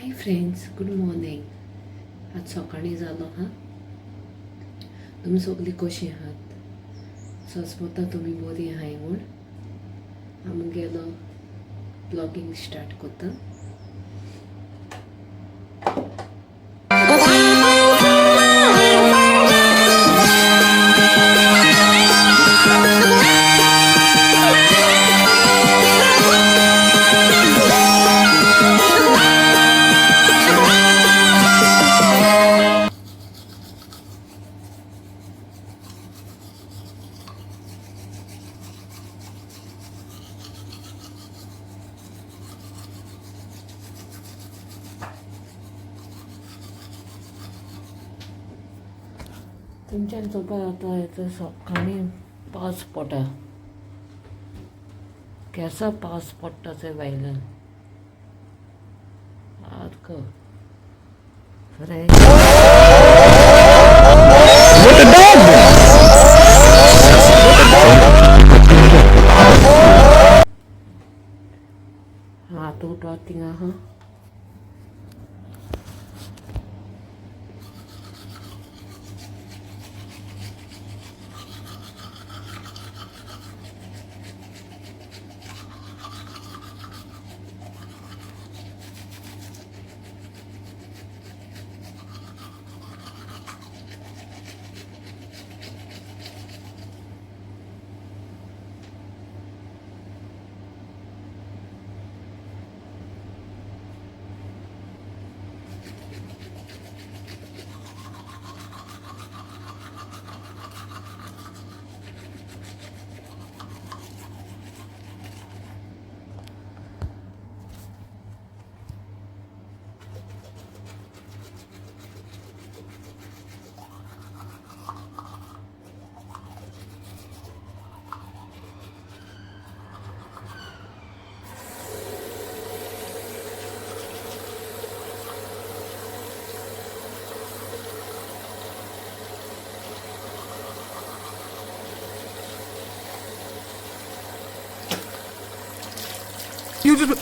Hi friends, good morning. आज सकाळी जालो हा. तुमी सगळीं कशीं आहात? सोंसपता तुमी बरी आहाय म्हूण. आमगेलो ब्लॉगिंग स्टार्ट करता. तुमच्यान चोवपा जाता येता सकाळी पावस पडटा. केसा पावस पडटा ते भायल्यान. आजक हात उठवा थिंगा हा. You just.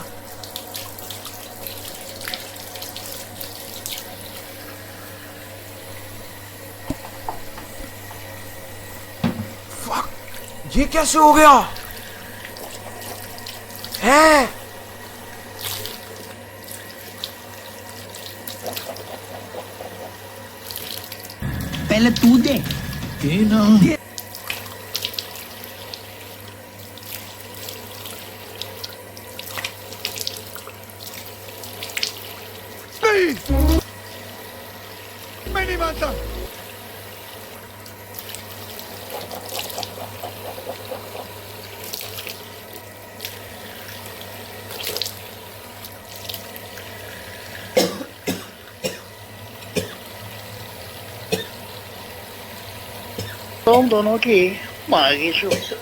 Fuck! ये कैसे हो गया? है? पहले तू दे ना. मैं नहीं मानता. तुम दोनों की मांगी शूट.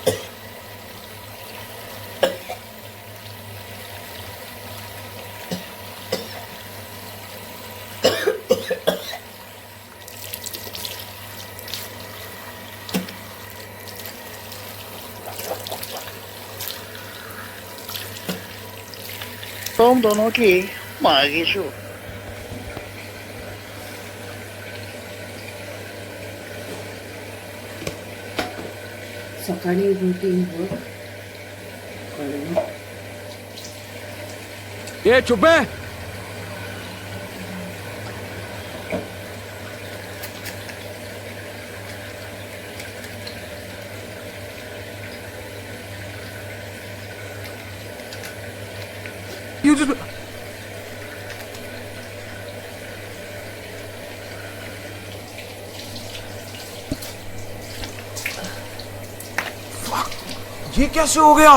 तुम दोनों की मांगी शूट. सकाळी रुटीन वर्क कळना. ये चुप है. You just. ये कैसे हो गया?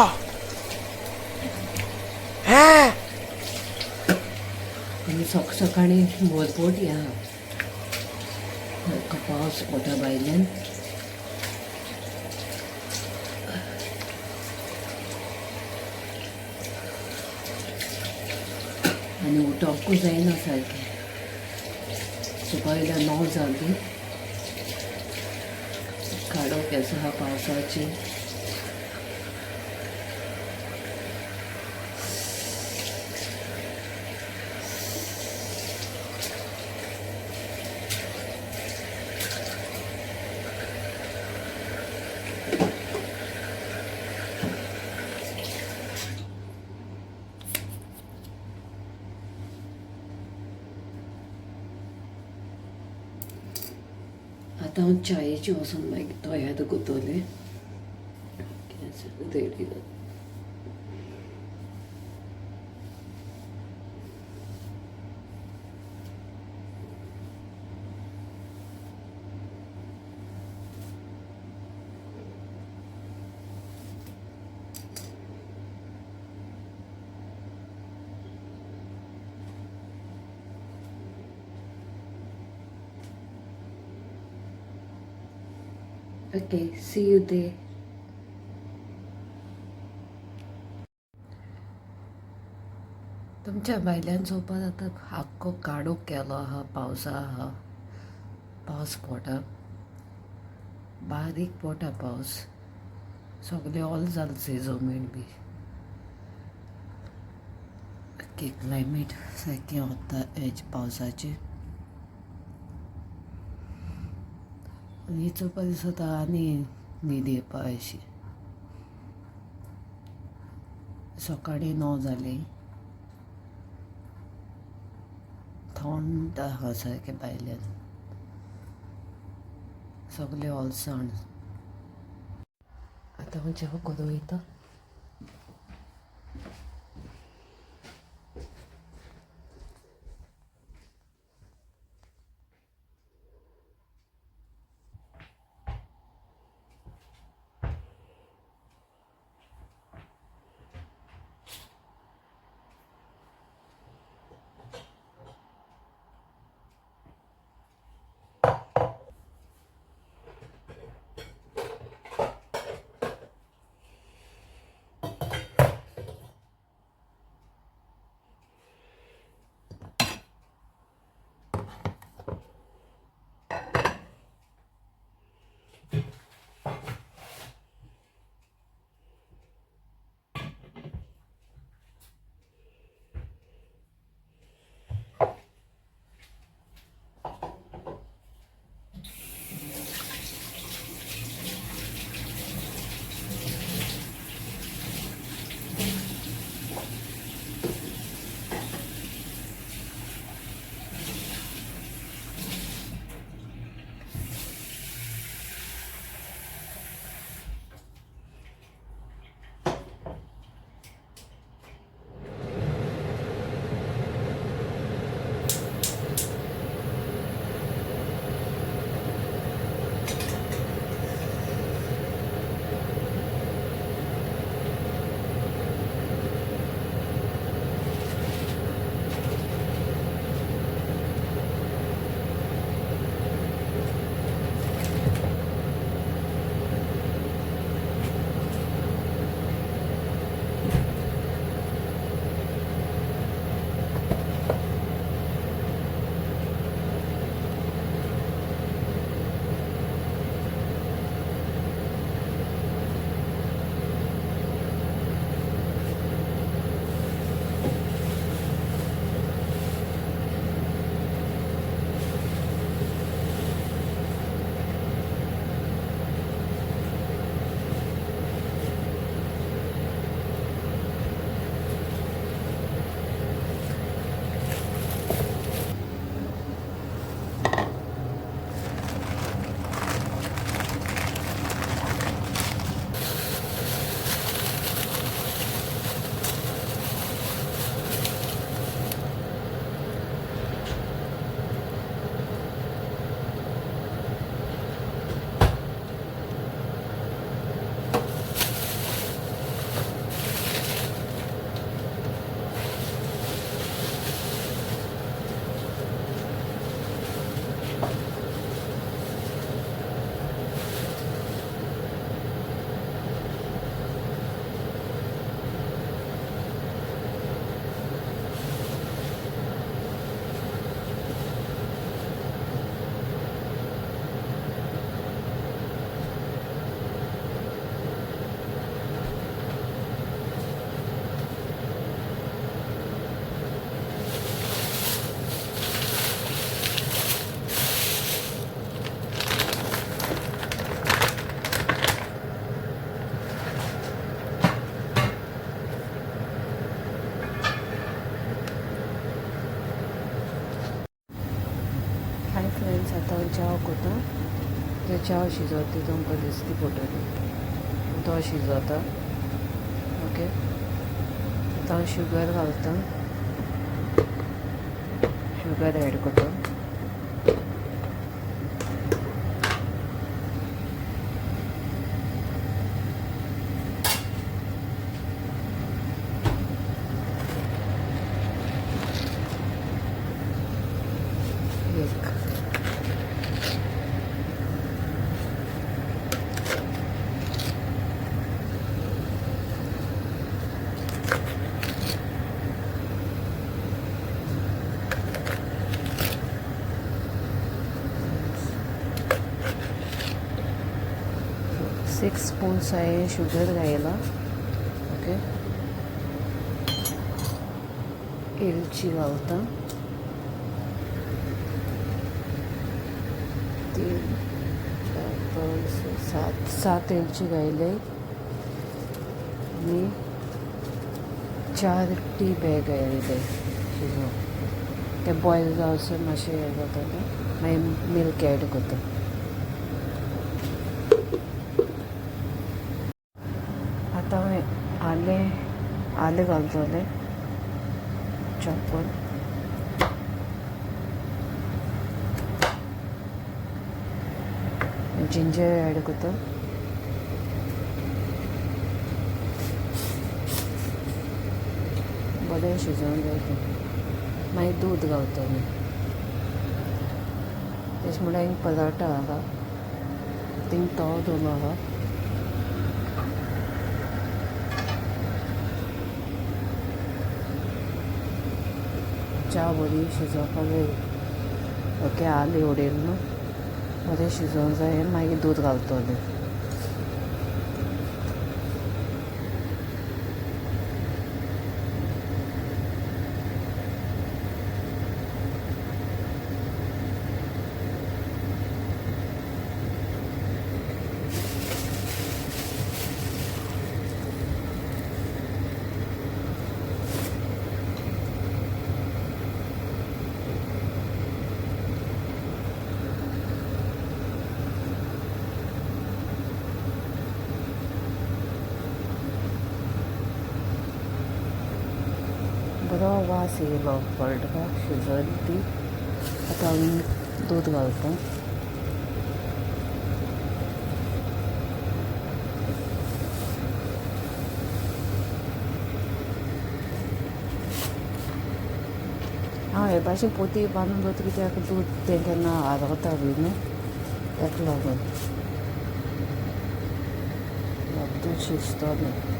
है? आमी सकाळी बोलपोट या पावस पडटा भायल्यान. आनी उठोंकूच जायना सारकें. सकाळी 9 जाली. काडोक आसा पावसाची. आतां हांव च्यायेची वचून मागीर तोयाद गुतोलें रेडी जाता. Okay, see you there. तुमच्या भायल्यान चोवपा जाता आख्खो काडूक केलो आहा पावसा आहा. पावस पडटा, बारीक पडटा पावस. सगळें ऑल जाल्ली जमीन बी. ओके, क्लायमेट सारकें वता एज पावसाचें. आनी चोवपा दिसता आनी न्हीद येवपा अशी. सकाळीं 9 जालीं. थंड आहा सारकें भायल्यान. सगळें ओलसाण. आतां हांव जेवण करून वयता. हाय फ्रेंड्स, आता च्या कोता ते चाव शिजवता तुमकां दिसली पडटली तो शिजवता ओके आतां हांव शुगर घालता शुगर एड करता एक 6 स्पून्स आहे शुगर घायला ओके एलची घालता 3 4 5 7 एलची घायले आणि 4 टी बॅग घायले शिजोवंक ते बॉयल जावसर मातशें हें जाता मागीर मिल्क एड करता आतां हांवें आलें घालतलें चॉपर जिंजर एड करता बरें शिजोवन जाय तें मागीर दूद घालतलें तेच म्हळ्यार एक पराठा आहा थिंग तवो दवरलो आहा च्या बरी शिजोवपाक जाय ओके आलें उडयलें न्हू बरें शिजोवंक जाय मागीर दूद घालतलें बरो वास येयलो पळटका शिजोवन ती आतां हांव दूद घालता हांव हे भाशेन पोती बांदून दवरता कित्याक दूद तें केन्ना आरगता बी न्हू ताका लागून दूद शिजतलें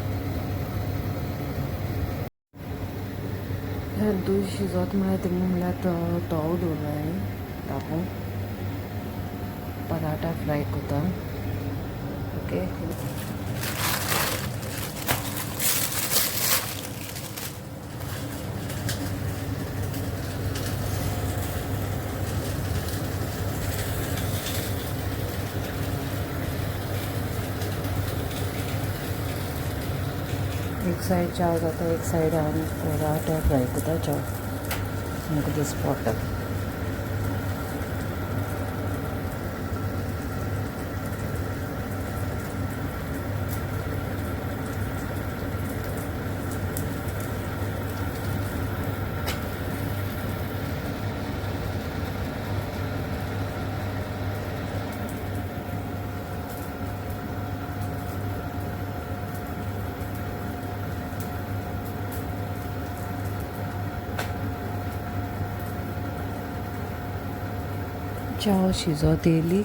दूद शिजोत म्हळ्यार थिंगा म्हळ्यार तवो दवरला हांवें तापोवन पराठा फ्राय करता ओके एक सायड चाव जाता एक सायड हांव पराठा फ्राय करता चाव म्हाका दिसता चाव शिजोत येयली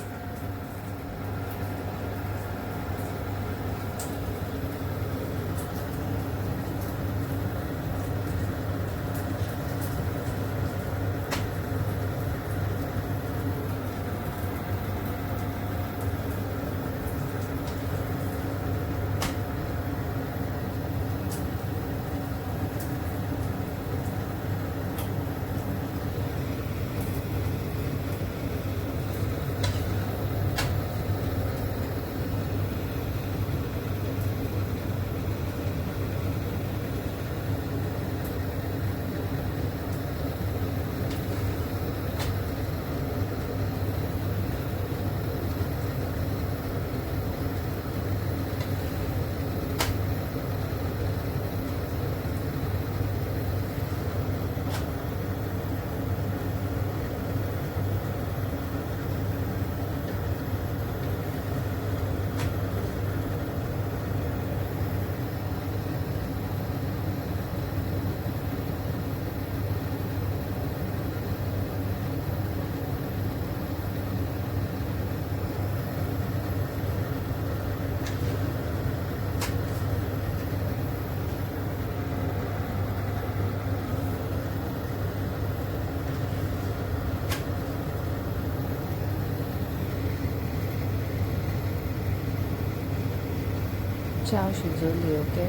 च्या शिजवली ओके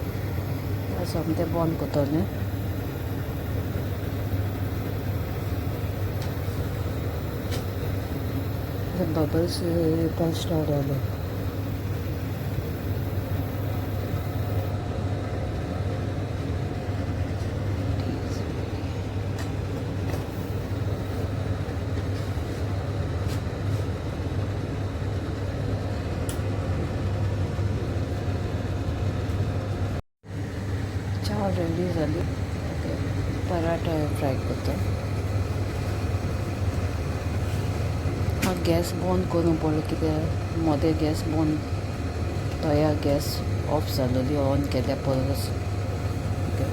सोमतें बंद करतलें बबल्स येवपाक स्टार्ट जाले च्या रेडी जाली ओके पराठा फ्राय करता हांव गॅस बंद करूं पडलो कित्याक मोदें गॅस बंद तोया गॅस ऑफ जालोली ऑन केल्या परस ओके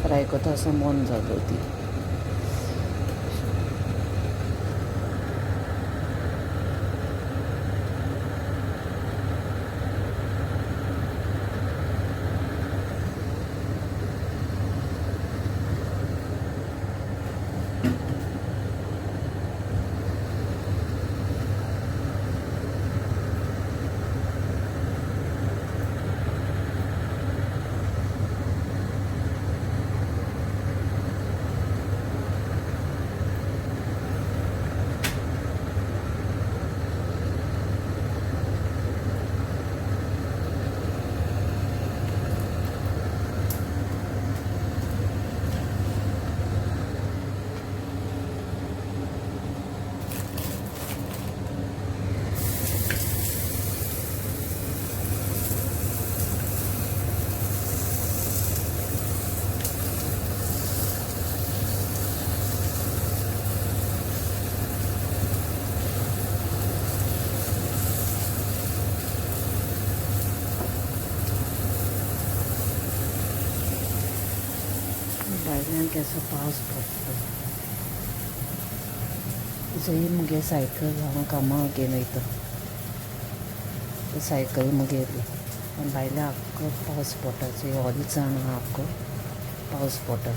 फ्राय करता आसतना बंद जालो ती भायल्यान केसो पावस पडटा जंय मुगे सायकल हांव कामां घेवन वयता सायकल मुगेली आनी भायल्या आख्खो पावस पडटा जंय होल जाण आहा आख्खो पावस पडटा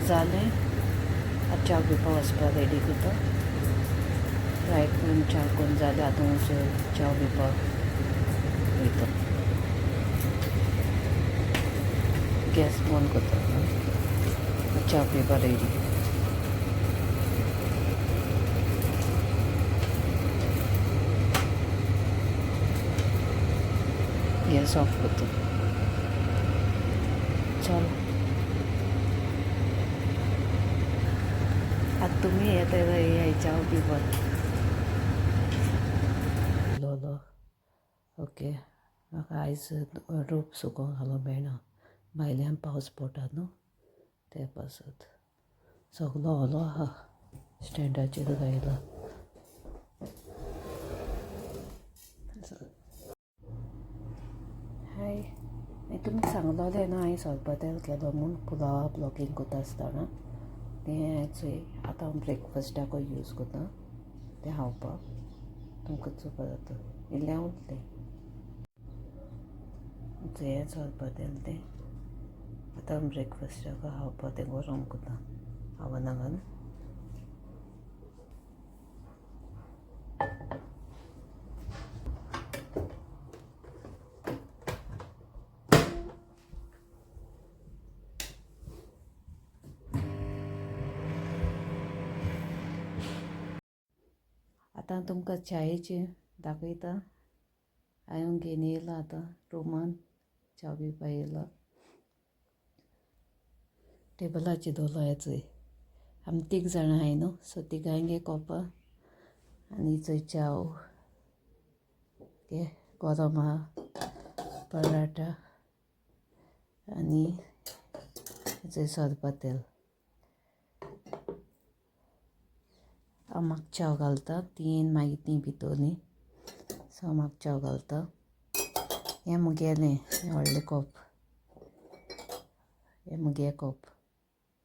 जालें आतां च्या पिवपा वचपा रेडी करता रायट करून च्या करून जालें आतां च्या पिवपा वयता गॅस बंद करता च्या पिवपा रेडी गॅस ऑफ करता चल आतां तुमी येता च्या पिवपाक ओके म्हाका आयज रोप सुकोवंक घालूंक मेळना भायल्यान पावस पडटा न्हू ते पासत सगलो ओलो आहा स्टँडाचेर घायला हाय तुमी सांगलोलें न्हू हांवें सोलपतेल केलो म्हूण पुलावा ब्लॉकींग कोता आसतना तें चोय आतां हांव ब्रेकफास्टाकूय यूज कोता तें खावपाक तुमकां चोवपा जाता इल्लें उरलें हें सोलपतेल तें आतां हांव ब्रेकफास्टाक खावपा तें गरम कोता आवाना घालून आतां तुमकां च्यायेचें दाखयता हांवें घेवन येयलां आतां रुमान च्या पिवपा येयला टेबलाचेर दवरला हें चोय आमी 3 जाणां आहाय न्हू सो तिगांयगे कोपां आनी चोय च्याव गरम आहा पराठा आनी चोय सोरपातेल हांव म्हाका च्याव घालता तीन मागीर ती भितरली सो म्हाका च्याव घालता हें मुगेलें हें व्हडलें कॉप हें मुगे कॉप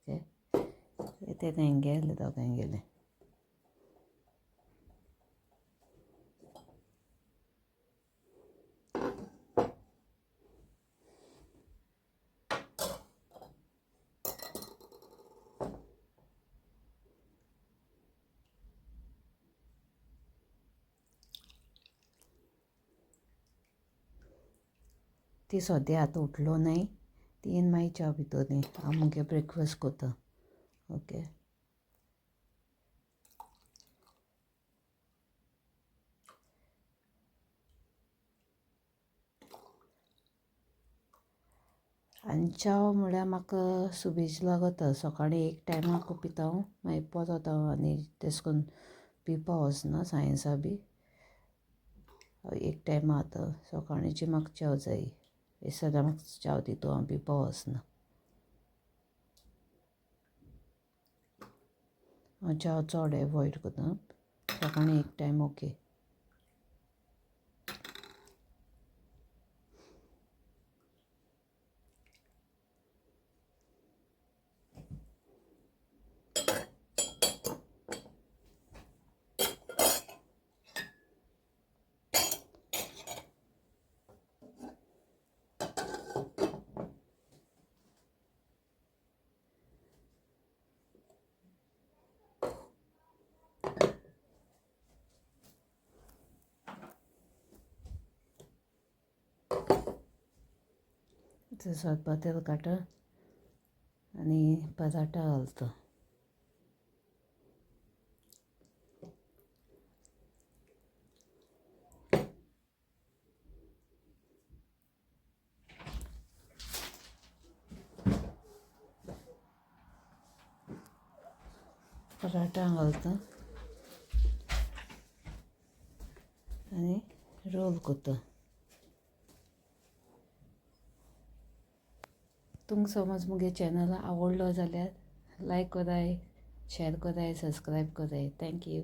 ओके तें तेंगेलें दोगांयगेलें ती सद्या आतां उठलो नाय तीन मागीर च्या भितरली हांव मुगे ब्रेकफास्ट कोता ओके आनी च्या म्हळ्यार म्हाका सुबेज लागता सकाळीं एक टायमाक पिता हांव मागीर परत हांव आनी तेश कोन्न पिवपा वचना सायन्सा बी एक टायमा आतां सकाळींची म्हाका च्या जायी सद्या म्हाका च्या दिता हांव पिवपा वचना हांव च्या चड एवॉयड कोता सकाळीं एक टायम ओके सोरपातेल काडटा आनी पराठा घालता पराठा घालता आनी रोल कोता तुमकां समज मुगे चॅनल आवडलो जाल्यार लायक कोराय शेअर कोराय सबस्क्रायब कोराय थँक्यू